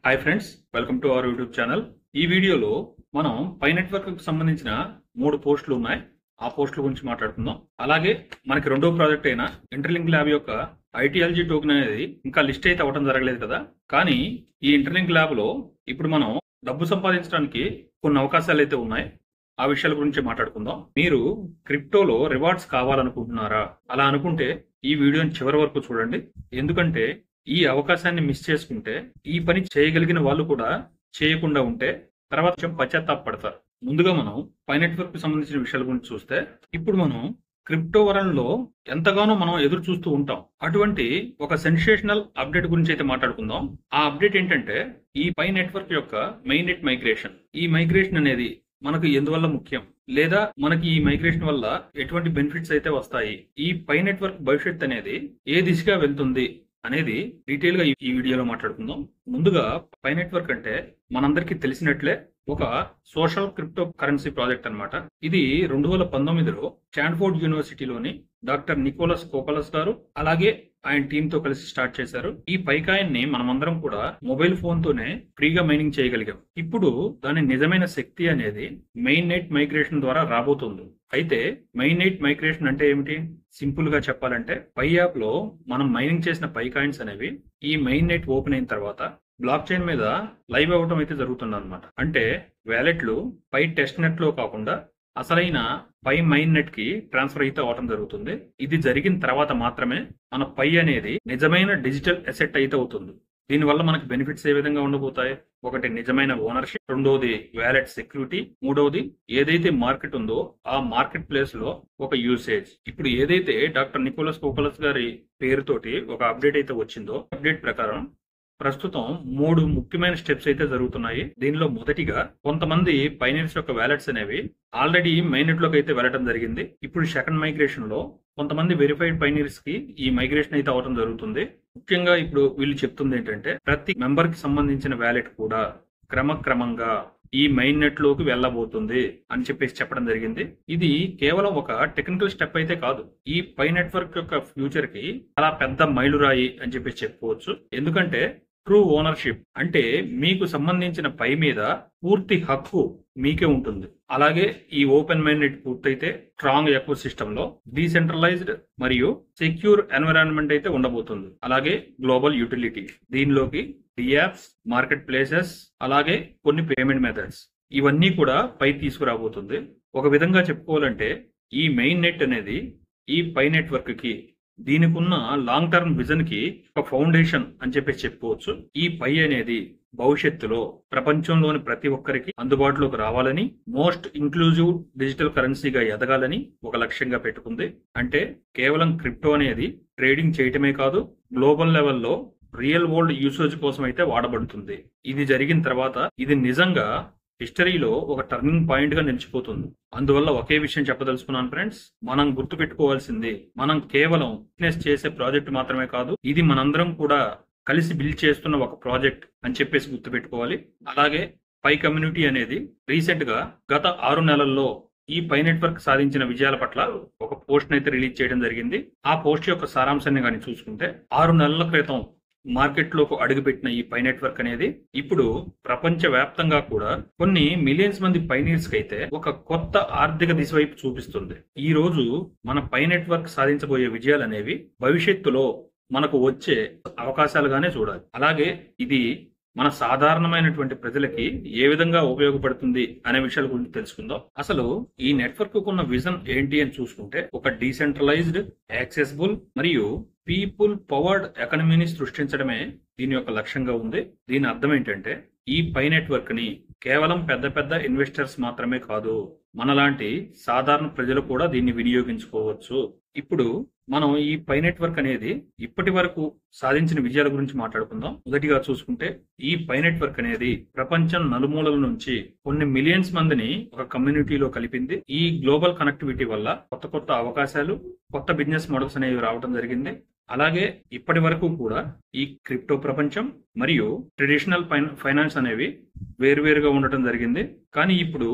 Hi friends, welcome to our YouTube channel. ఈ వీడియోలో మనం పై నెట్వర్క్ కు సంబంధించిన 3 పోస్టులు ఉన్నాయి. ఆ పోస్టుల గురించి మాట్లాడుకుందాం. అలాగే మనకి రెండో ప్రాజెక్ట్ అయిన ఇంటర్లింక్ ల్యాబ్ యొక్క ఐటీఎల్జీ టోకెన్ అనేది ఇంకా లిస్ట్ అయితే అవ్వడం జరగలేదు కదా. కానీ ఈ ఇంటర్లింక్ ల్యాబ్ లో ఇప్పుడు మనం డబ్బు సంపాదించడానికి కొన్ని అవకాశాలు అయితే ఉన్నాయి. ఆ విషయాల గురించి మాట్లాడుకుందాం. మీరు క్రిప్టోలో రివార్డ్స్ కావాలనుకుంటున్నారా? అలా అనుకుంటే ఈ వీడియోని చివరి వరకు చూడండి. ఎందుకంటే ఈ అవకాశాన్ని మిస్ చేసుకుంటే ఈ పని చేయగలిగిన వాళ్ళు కూడా చేయకుండా ఉంటే తర్వాత కొంచెం పశ్చాత్తాపడతారు. ముందుగా మనం పై నెట్వర్క్ కు సంబంధించిన విషయాల గురించి చూస్తే, ఇప్పుడు మనం క్రిప్టో వరల్డ్లో ఎంతగానో మనం ఎదురు చూస్తూ ఉంటాం. అటువంటి ఒక సెన్సేషనల్ అప్డేట్ గురించి అయితే మాట్లాడుకుందాం. ఆ అప్డేట్ ఏంటంటే ఈ పై నెట్వర్క్ యొక్క మెయిన్ నెట్ మైగ్రేషన్. ఈ మైగ్రేషన్ అనేది మనకు ఎందువల్ల ముఖ్యం, లేదా మనకి ఈ మైగ్రేషన్ వల్ల ఎటువంటి బెనిఫిట్స్ అయితే వస్తాయి, ఈ పై నెట్వర్క్ భవిష్యత్ అనేది ఏ దిశగా వెళ్తుంది అనేది డీటెయిల్ గా ఈ వీడియోలో మాట్లాడుకుందాం. ముందుగా పై నెట్వర్క్ అంటే మనందరికీ తెలిసినట్లే ఒక సోషల్ క్రిప్టో కరెన్సీ ప్రాజెక్ట్ అన్నమాట. ఇది 2019లో స్టాన్ఫోర్డ్ యూనివర్సిటీలోని డాక్టర్ నికోలస్ కోకలస్ గారు అలాగే ఆయన టీమ్ తో కలిసి స్టార్ట్ చేశారు. ఈ పైకాయిన్ ని మనమందరం కూడా మొబైల్ ఫోన్ తోనే ఫ్రీగా మైనింగ్ చేయగలిగాం. ఇప్పుడు దాని నిజమైన శక్తి అనేది మెయిన్ నెట్ మైగ్రేషన్ ద్వారా రాబోతుంది. అయితే మెయిన్ నెట్ మైగ్రేషన్ అంటే ఏమిటి? సింపుల్ గా చెప్పాలంటే పై యాప్ లో మనం మైనింగ్ చేసిన పై కాయిన్స్ అనేవి ఈ మెయిన్ నెట్ ఓపెన్ అయిన తర్వాత బ్లాక్ చైన్ మీద లైవ్ అవ్వటం అయితే జరుగుతుంది అనమాట. అంటే వ్యాలెట్లు పై టెస్ట్ నెట్ లో కాకుండా అసలైన పై మైన్ నెట్ కి ట్రాన్స్ఫర్ అయితే అవటం జరుగుతుంది. ఇది జరిగిన తర్వాత మాత్రమే మన పై అనేది నిజమైన డిజిటల్ అసెట్ అయితే అవుతుంది. దీనివల్ల మనకి బెనిఫిట్స్ ఏ విధంగా ఉండబోతాయి? ఒకటి, నిజమైన ఓనర్షిప్. రెండోది వ్యాలెట్ సెక్యూరిటీ. మూడవది, ఏదైతే మార్కెట్ ఉందో ఆ మార్కెట్ ప్లేస్ లో ఒక యూసేజ్. ఇప్పుడు ఏదైతే డాక్టర్ నికోలస్ కోకలస్ గారి పేరుతోటి ఒక అప్డేట్ అయితే వచ్చిందో, అప్డేట్ ప్రకారం ప్రస్తుతం 3 ముఖ్యమైన స్టెప్స్ అయితే జరుగుతున్నాయి. దీనిలో మొదటిగా కొంతమంది పైనీర్స్ యొక్క వ్యాలెట్స్ అనేవి ఆల్రెడీ మైనెట్ లోకి అయితే వెళ్ళడం జరిగింది. ఇప్పుడు సెకండ్ మైగ్రేషన్ లో కొంతమంది వెరిఫైడ్ పైనీర్స్ కి ఈ మైగ్రేషన్ అయితే అవడం జరుగుతుంది. ముఖ్యంగా ఇప్పుడు వీళ్ళు చెప్తుంది ఏంటంటే ప్రతి మెంబర్ కి సంబంధించిన వ్యాలెట్ కూడా క్రమక్రమంగా ఈ మెయిన్ నెట్ లోకి వెళ్ళబోతుంది అని చెప్పేసి చెప్పడం జరిగింది. ఇది కేవలం ఒక టెక్నికల్ స్టెప్ అయితే కాదు, ఈ పై నెట్వర్క్ యొక్క ఫ్యూచర్ కి చాలా పెద్ద మైలురాయి అని చెప్పేసి చెప్పుకోవచ్చు. ఎందుకంటే ట్రూ ఓనర్షిప్ అంటే మీకు సంబంధించిన పై మీద పూర్తి హక్కు మీకే ఉంటుంది. అలాగే ఈ ఓపెన్ మైన్ నెట్ పూర్తయితే స్ట్రాంగ్ ఎకో సిస్టమ్ లో డీసెంట్రలైజ్డ్ మరియు సెక్యూర్ ఎన్విరాన్మెంట్ అయితే ఉండబోతుంది. అలాగే గ్లోబల్ యూటిలిటీ, దీనిలోకి యాప్స్, మార్కెట్ ప్లేసెస్, అలాగే కొన్ని పేమెంట్ మెథడ్స్, ఇవన్నీ కూడా పై తీసుకురాబోతుంది. ఒక విధంగా చెప్పుకోవాలంటే ఈ మెయిన్ నెట్ అనేది ఈ పై నెట్వర్క్ కి దీనికున్న లాంగ్ టర్మ్ విజన్ కి ఒక ఫౌండేషన్ అని చెప్పేసి చెప్పుకోవచ్చు. ఈ పై అనేది భవిష్యత్తులో ప్రపంచంలోని ప్రతి ఒక్కరికి అందుబాటులోకి రావాలని, మోస్ట్ ఇంక్లూజివ్ డిజిటల్ కరెన్సీగా ఎదగాలని ఒక లక్ష్యంగా పెట్టుకుంది. అంటే కేవలం క్రిప్టో అనేది ట్రేడింగ్ చేయటమే కాదు, గ్లోబల్ లెవెల్లో రియల్ వరల్డ్ యూసేజ్ కోసం అయితే వాడబడుతుంది. ఇది జరిగిన తర్వాత ఇది నిజంగా హిస్టరీలో ఒక టర్నింగ్ పాయింట్ గా నిలిచిపోతుంది. అందువల్ల ఒకే విషయం చెప్పదలుచుకున్నాను ఫ్రెండ్స్, మనం గుర్తు పెట్టుకోవాల్సింది మనం కేవలం బిజినెస్ చేసే ప్రాజెక్ట్ మాత్రమే కాదు, ఇది మనందరం కూడా కలిసి బిల్డ్ చేస్తున్న ఒక ప్రాజెక్ట్ అని చెప్పేసి గుర్తు పెట్టుకోవాలి. అలాగే పై కమ్యూనిటీ అనేది రీసెంట్ గా గత 6 నెలల్లో ఈ పై నెట్వర్క్ సాధించిన విజయాల పట్ల ఒక పోస్ట్ అయితే రిలీజ్ చేయడం జరిగింది. ఆ పోస్ట్ యొక్క సారాంశాన్ని కానీ చూసుకుంటే 6 నెలల క్రితం మార్కెట్ లోకి అడుగుపెట్టిన ఈ పై నెట్వర్క్ అనేది ఇప్పుడు ప్రపంచ వ్యాప్తంగా కూడా కొన్ని మిలియన్స్ మంది పైనీర్స్ కి అయితే ఒక కొత్త ఆర్థిక దిశ వైపు చూపిస్తుంది. ఈ రోజు మన పై నెట్వర్క్ సాధించబోయే విజయాలు అనేవి భవిష్యత్తులో మనకు వచ్చే అవకాశాలుగానే చూడాలి. అలాగే ఇది మన సాధారణమైనటువంటి ప్రజలకి ఏ విధంగా ఉపయోగపడుతుంది అనే విషయాల గురించి తెలుసుకుందాం. అసలు ఈ నెట్వర్క్ కున్న విజన్ ఏంటి అని చూసుకుంటే, ఒక డీసెంట్రలైజ్డ్, యాక్సెసిబుల్ మరియు పీపుల్ పవర్డ్ ఎకానమీని సృష్టించడమే దీని యొక్క లక్ష్యంగా ఉంది. దీని అర్థం ఏంటంటే ఈ పై నెట్వర్క్ ని కేవలం పెద్ద పెద్ద ఇన్వెస్టర్స్ మాత్రమే కాదు, మనలాంటి సాధారణ ప్రజలు కూడా దీన్ని వినియోగించుకోవచ్చు. ఇప్పుడు మనం ఈ పై నెట్వర్క్ అనేది ఇప్పటి వరకు సాధించిన విజయాల గురించి మాట్లాడుకుందాం. మొదటిగా చూసుకుంటే ఈ పై నెట్వర్క్ అనేది ప్రపంచం నలుమూలల నుంచి కొన్ని మిలియన్స్ మందిని ఒక కమ్యూనిటీలో కలిపింది. ఈ గ్లోబల్ కనెక్టివిటీ వల్ల కొత్త కొత్త అవకాశాలు, కొత్త బిజినెస్ మోడల్స్ అనేవి రావడం జరిగింది. అలాగే ఇప్పటి వరకు కూడా ఈ క్రిప్టో ప్రపంచం మరియు ట్రెడిషనల్ ఫైనాన్స్ అనేవి వేరువేరుగా ఉండటం జరిగింది. కానీ ఇప్పుడు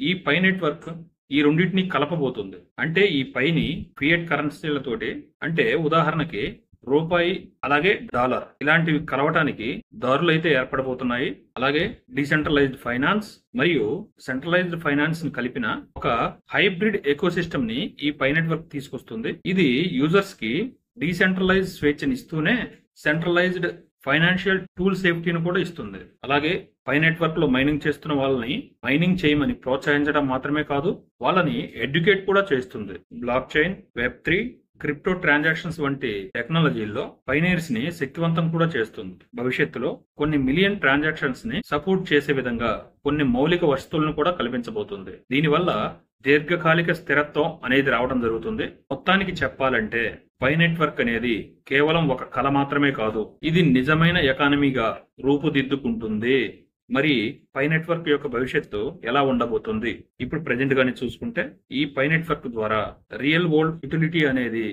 ఈ పై నెట్వర్క్ ఈ రెండింటిని కలపబోతుంది. అంటే ఈ పైని ఫియట్ కరెన్సీలతోటి, అంటే ఉదాహరణకి రూపాయి అలాగే డాలర్ ఇలాంటివి కలవటానికి దారులు అయితే ఏర్పడబోతున్నాయి. అలాగే డీసెంట్రలైజ్డ్ ఫైనాన్స్ మరియు సెంట్రలైజ్డ్ ఫైనాన్స్ ని కలిపిన ఒక హైబ్రిడ్ ఎకోసిస్టమ్ ని ఈ పై నెట్వర్క్ తీసుకొస్తుంది. ఇది యూజర్స్ కి డీసెంట్రలైజ్ స్వేచ్ఛని ఇస్తూనే సెంట్రలైజ్డ్ ఫైనాన్షియల్ టూల్ సేఫ్టీని కూడా ఇస్తుంది. అలాగే పై నెట్వర్క్ లో మైనింగ్ చేస్తున్న వాళ్ళని మైనింగ్ చేయమని ప్రోత్సహించడం మాత్రమే కాదు, వాళ్ళని ఎడ్యుకేట్ కూడా చేస్తుంది. బ్లాక్ చైన్, వెబ్3, క్రిప్టో ట్రాన్సాక్షన్స్ వంటి టెక్నాలజీల్లో పైనీర్స్ ని శక్తివంతం కూడా చేస్తుంది. భవిష్యత్తులో కొన్ని మిలియన్ ట్రాన్సాక్షన్స్ ని సపోర్ట్ చేసే విధంగా కొన్ని మౌలిక వసతులను కూడా కల్పించబోతుంది. దీనివల్ల దీర్ఘకాలిక స్థిరత్వం అనేది రావడం జరుగుతుంది. మొత్తానికి చెప్పాలంటే పై నెట్వర్క్ అనేది కేవలం ఒక కళ మాత్రమే కాదు, ఇది నిజమైన ఎకానమీగా రూపుదిద్దుకుంటుంది. మరి పై నెట్వర్క్ యొక్క భవిష్యత్తు ఎలా ఉండబోతుంది? ఇప్పుడు ప్రెజెంట్ గానే చూసుకుంటే ఈ పై నెట్వర్క్ ద్వారా రియల్ వరల్డ్ యూటిలిటీ అనేది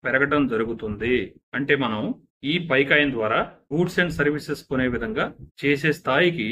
పెరగడం జరుగుతుంది. అంటే మనం ఈ పై కాయిన్ ద్వారా గూడ్స్ అండ్ సర్వీసెస్ కొనే విధంగా చేసే స్థాయికి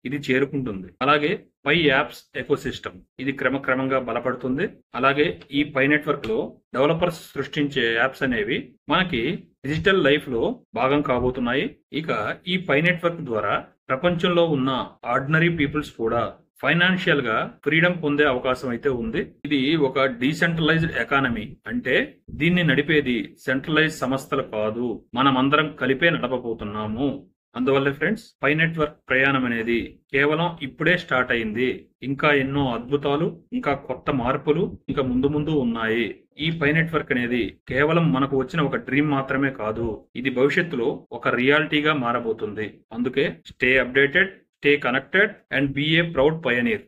ఇది చేరుకుంటుంది. అలాగే పై యాప్స్ ఎకోసిస్టమ్ ఇది క్రమక్రమంగా బలపడుతుంది. అలాగే ఈ పై నెట్వర్క్ లో డెవలపర్స్ సృష్టించే యాప్స్ అనేవి మనకి డిజిటల్ లైఫ్ లో భాగం కాబోతున్నాయి. ఇక ఈ పై నెట్వర్క్ ద్వారా ప్రపంచంలో ఉన్న ఆర్డినరీ పీపుల్స్ కూడా ఫైనాన్షియల్ గా ఫ్రీడమ్ పొందే అవకాశం అయితే ఉంది. ఇది ఒక డీసెంట్రలైజ్డ్ ఎకానమీ, అంటే దీన్ని నడిపేది సెంట్రలైజ్ సంస్థలు కాదు, మనమందరం కలిపే నడపబోతున్నాము. అందువల్ల ఫ్రెండ్స్, పై నెట్వర్క్ ప్రయాణం అనేది కేవలం ఇప్పుడే స్టార్ట్ అయింది. ఇంకా ఎన్నో అద్భుతాలు, ఇంకా కొత్త మార్పులు ఇంకా ముందు ముందు ఉన్నాయి. ఈ పై నెట్వర్క్ అనేది కేవలం మనకు వచ్చిన ఒక డ్రీమ్ మాత్రమే కాదు, ఇది భవిష్యత్తులో ఒక రియాలిటీగా మారబోతుంది. అందుకే stay updated, stay connected and be a proud pioneer.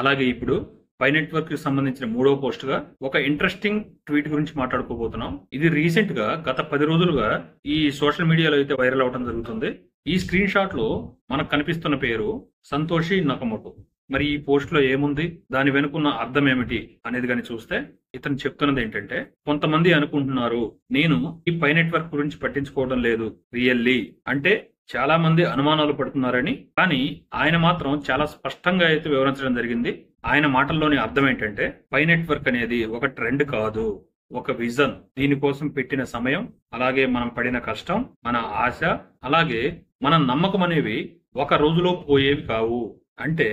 అలాగే ఇప్పుడు పై నెట్వర్క్ కి సంబంధించిన మూడో పోస్ట్ గా ఒక ఇంట్రెస్టింగ్ ట్వీట్ గురించి మాట్లాడుకోబోతున్నాం. ఇది రీసెంట్ గా గత 10 రోజులుగా ఈ సోషల్ మీడియాలో అయితే వైరల్ అవడం జరుగుతుంది. ఈ స్క్రీన్ షాట్ లో మనకు కనిపిస్తున్న పేరు సంతోషి నకమోటో. మరి ఈ పోస్ట్ లో ఏముంది, దాని వెనుకున్న అర్థం ఏమిటి అనేది కానీ చూస్తే ఇతను చెప్తున్నది ఏంటంటే, కొంతమంది అనుకుంటున్నారు నేను ఈ పై నెట్వర్క్ గురించి పట్టించుకోవడం లేదు రియల్లీ, అంటే చాలా మంది అనుమానాలు పడుతున్నారని. కానీ ఆయన మాత్రం చాలా స్పష్టంగా అయితే వివరించడం జరిగింది. ఆయన మాటల్లోని అర్థం ఏంటంటే, పై నెట్వర్క్ అనేది ఒక ట్రెండ్ కాదు, ఒక విజన్. దీనికోసం పెట్టిన సమయం, అలాగే మనం పడిన కష్టం, మన ఆశ, అలాగే మన నమ్మకం అనేవి ఒక రోజులో పోయేవి కావు. అంటే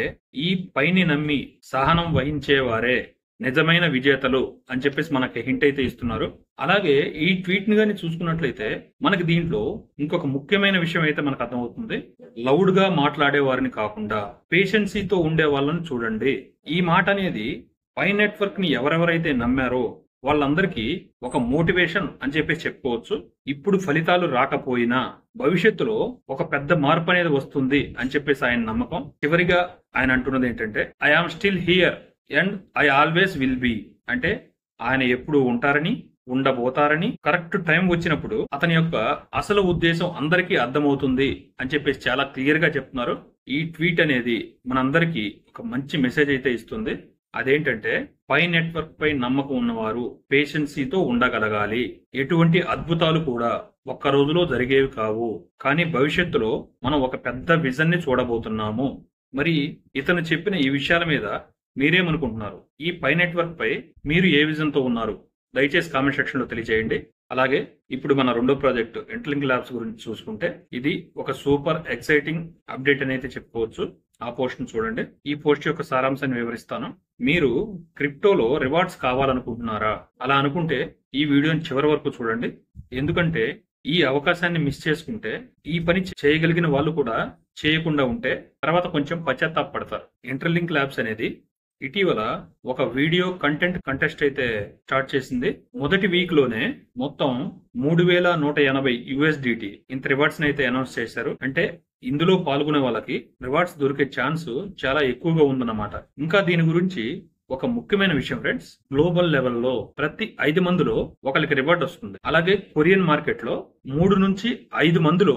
ఈ పైని నమ్మి సహనం వహించేవారే నిజమైన విజేతలు అని చెప్పేసి మనకి హింట్ అయితే ఇస్తున్నారు. అలాగే ఈ ట్వీట్ ని కానీ చూసుకున్నట్లయితే మనకి దీంట్లో ఇంకొక ముఖ్యమైన విషయం అయితే మనకు అర్థమవుతుంది. లౌడ్ గా మాట్లాడే వారిని కాకుండా పేషెన్సీతో ఉండే వాళ్ళని చూడండి. ఈ మాట అనేది పై నెట్వర్క్ ని ఎవరెవరైతే నమ్మారో వాళ్ళందరికీ ఒక మోటివేషన్ అని చెప్పేసి చెప్పుకోవచ్చు. ఇప్పుడు ఫలితాలు రాకపోయినా భవిష్యత్తులో ఒక పెద్ద మార్పు అనేది వస్తుంది అని చెప్పేసి ఆయన నమ్మకం. చివరిగా ఆయన అంటున్నది ఏంటంటే, I am still here and I always will be. అంటే ఆయన ఎప్పుడు ఉంటారని, ఉండబోతారని, కరెక్ట్ టైం వచ్చినప్పుడు అతని యొక్క అసలు ఉద్దేశం అందరికీ అర్థమవుతుంది అని చెప్పేసి చాలా క్లియర్ గా చెప్తున్నారు. ఈ ట్వీట్ అనేది మనందరికీ ఒక మంచి మెసేజ్ అయితే ఇస్తుంది. అదేంటంటే, పై నెట్వర్క్ పై నమ్మకం ఉన్నవారు పేషెన్సీతో ఉండగలగాలి. ఎటువంటి అద్భుతాలు కూడా ఒక్క రోజులో జరిగేవి కావు, కానీ భవిష్యత్తులో మనం ఒక పెద్ద విజన్ ని చూడబోతున్నాము. మరి ఇతను చెప్పిన ఈ విషయాల మీద మీరేమనుకుంటున్నారు? ఈ పై నెట్వర్క్ పై మీరు ఏ విజన్ తో ఉన్నారు? దయచేసి కామెంట్ సెక్షన్ లో తెలియజేయండి. అలాగే ఇప్పుడు మన రెండో ప్రాజెక్ట్ ఇంటర్లింక్ ల్యాబ్స్ గురించి చూసుకుంటే, ఇది ఒక సూపర్ ఎక్సైటింగ్ అప్డేట్ అని అయితే చెప్పుకోవచ్చు. ఆ పోస్ట్ ను చూడండి. ఈ పోస్ట్ యొక్క సారాంశాన్ని వివరిస్తాను. మీరు క్రిప్టోలో రివార్డ్స్ కావాలనుకుంటున్నారా? అలా అనుకుంటే ఈ వీడియోని చివరి వరకు చూడండి. ఎందుకంటే ఈ అవకాశాన్ని మిస్ చేసుకుంటే ఈ పని చేయగలిగిన వాళ్ళు కూడా చేయకుండా ఉంటే తర్వాత కొంచెం పశ్చాత్తాపడతారు. ఇంటర్లింక్ ల్యాబ్స్ అనేది ఇటీవల ఒక వీడియో కంటెంట్ కంటెస్ట్ అయితే స్టార్ట్ చేసింది. మొదటి వీక్ లోనే మొత్తం 3180 USDT ఇంత రివార్డ్స్ అయితే అనౌన్స్ చేశారు. అంటే ఇందులో పాల్గొనే వాళ్ళకి రివార్డ్స్ దొరికే ఛాన్స్ చాలా ఎక్కువగా ఉందన్నమాట. ఇంకా దీని గురించి ఒక ముఖ్యమైన విషయం ఫ్రెండ్స్, గ్లోబల్ లెవెల్లో ప్రతి 5 మందిలో ఒకరికి రివార్డ్ వస్తుంది. అలాగే కొరియన్ మార్కెట్ లో 3 నుంచి 5 మందిలో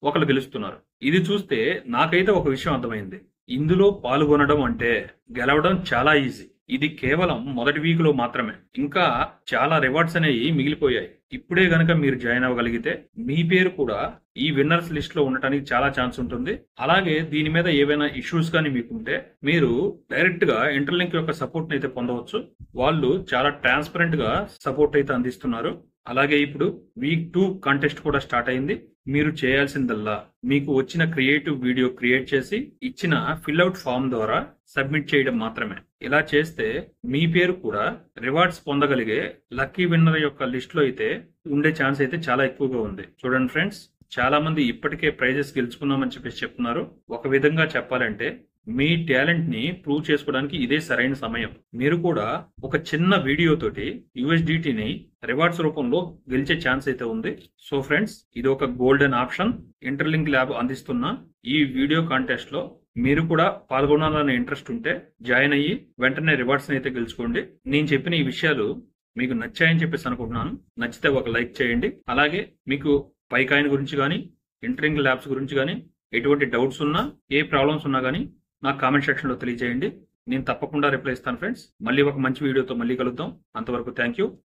ఒకరు గెలుస్తున్నారు. ఇది చూస్తే నాకైతే ఒక విషయం అర్థమైంది. ఇందులో పాల్గొనడం అంటే గెలవడం చాలా ఈజీ. ఇది కేవలం మొదటి వీక్ లో మాత్రమే. ఇంకా చాలా రివార్డ్స్ అనేవి మిగిలిపోయాయి. ఇప్పుడే గనక మీరు జాయిన్ అవ్వగలిగితే మీ పేరు కూడా ఈ విన్నర్స్ లిస్ట్ లో ఉండటానికి చాలా ఛాన్స్ ఉంటుంది. అలాగే దీని మీద ఏవైనా ఇష్యూస్ కానీ మీకుంటే మీరు డైరెక్ట్ గా ఇంటర్లింక్ యొక్క సపోర్ట్ అయితే పొందవచ్చు. వాళ్ళు చాలా ట్రాన్స్పరెంట్ గా సపోర్ట్ అయితే అందిస్తున్నారు. అలాగే ఇప్పుడు వీక్ 2 కాంటెస్ట్ కూడా స్టార్ట్ అయింది. మీరు చేయాల్సిందల్లా మీకు వచ్చిన క్రియేటివ్ వీడియో క్రియేట్ చేసి ఇచ్చిన ఫిల్అవుట్ ఫామ్ ద్వారా సబ్మిట్ చేయడం మాత్రమే. ఇలా చేస్తే మీ పేరు కూడా రివార్డ్స్ పొందగలిగే లక్కీ విన్నర్ యొక్క లిస్ట్ లో అయితే ఉండే ఛాన్స్ అయితే చాలా ఎక్కువగా ఉంది. చూడండి ఫ్రెండ్స్, చాలా మంది ఇప్పటికే ప్రైజెస్ గెలుచుకున్నామని చెప్పేసి చెప్తున్నారు. ఒక విధంగా చెప్పాలంటే మీ టాలెంట్ ని ప్రూవ్ చేసుకోవడానికి ఇదే సరైన సమయం. మీరు కూడా ఒక చిన్న వీడియో తోటి యూఎస్డిటీని రివార్డ్స్ రూపంలో గెలిచే ఛాన్స్ అయితే ఉంది. సో ఫ్రెండ్స్, ఇది ఒక గోల్డెన్ ఆప్షన్. ఇంటర్లింక్ ల్యాబ్ అందిస్తున్న ఈ వీడియో కాంటెస్ట్ లో మీరు కూడా పాల్గొనాలనే ఇంట్రెస్ట్ ఉంటే జాయిన్ అయ్యి వెంటనే రివార్డ్స్ అయితే గెలుచుకోండి. నేను చెప్పిన ఈ విషయాలు మీకు నచ్చాయని చెప్పేసి అనుకుంటున్నాను. నచ్చితే ఒక లైక్ చేయండి. అలాగే మీకు పైకాయిన్ గురించి కానీ ఇంటర్లింక్ ల్యాబ్స్ గురించి కానీ ఎటువంటి డౌట్స్ ఉన్నా, ఏ ప్రాబ్లమ్స్ ఉన్నా కానీ నాకు కామెంట్ సెక్షన్ లో తెలియజేయండి. నేను తప్పకుండా రిప్లై ఇస్తాను ఫ్రెండ్స్. మళ్ళీ ఒక మంచి వీడియోతో మళ్ళీ కలుద్దాం. అంతవరకు థ్యాంక్ యూ.